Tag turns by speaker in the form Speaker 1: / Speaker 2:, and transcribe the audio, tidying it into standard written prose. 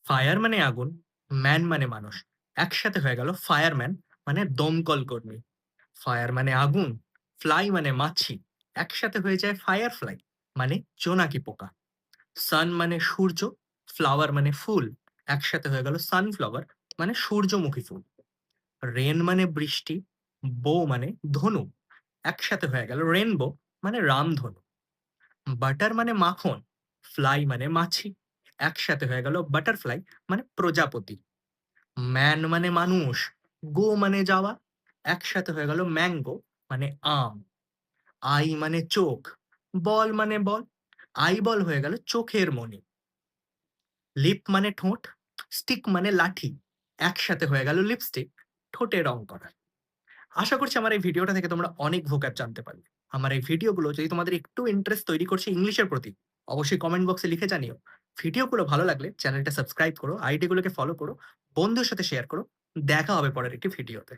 Speaker 1: Fire মানে আগুন, man মানে মানুষ। একসাথে হয়ে গেল ফায়ারম্যান মানে দমকল কর্মী। ফায়ার মানে আগুন, ফ্লাই মানে মাছি। একসাথে হয়ে যায় ফায়ার ফ্লাই মানে জোনাকি পোকা। সান মানে সূর্য, ফ্লাওয়ার মানে ফুল। একসাথে হয়ে গেল সানফ্লাওয়ার মানে সূর্যমুখী ফুল। রেন মানে বৃষ্টি, বো মানে ধনু। একসাথে হয়ে গেল রেনবো মানে রামধনু। বাটার মানে মাখন, ফ্লাই মানে মাছি। একসাথে হয়ে গেল বাটারফ্লাই মানে প্রজাপতি। ম্যান মানে মানুষ, গো মানে যাওয়া। একসাথে হয়ে গেল ম্যাঙ্গো মানে আম। আই মানে চোখ, বল মানে বল। আই বল হয়ে গেল চোখের মণি। লিপ মানে ঠোঁট, স্টিক মানে লাঠি। একসাথে হয়ে গেল লিপস্টিক, ঠোঁটে রং করা। আশা করছি আমার এই ভিডিওটা থেকে তোমরা অনেক ভোকাব জানতে পারবে। আমার এই ভিডিওগুলো যদি তোমাদের একটু ইন্টারেস্ট তৈরি করছে ইংলিশের প্রতি, অবশ্যই কমেন্ট বক্সে লিখে জানিও। ভিডিওগুলো ভালো লাগলে চ্যানেলটা সাবস্ক্রাইব করো, আইডিগুলোকে ফলো করো, বন্ধুদের সাথে শেয়ার করো। দেখা হবে পরের একটি ভিডিওতে।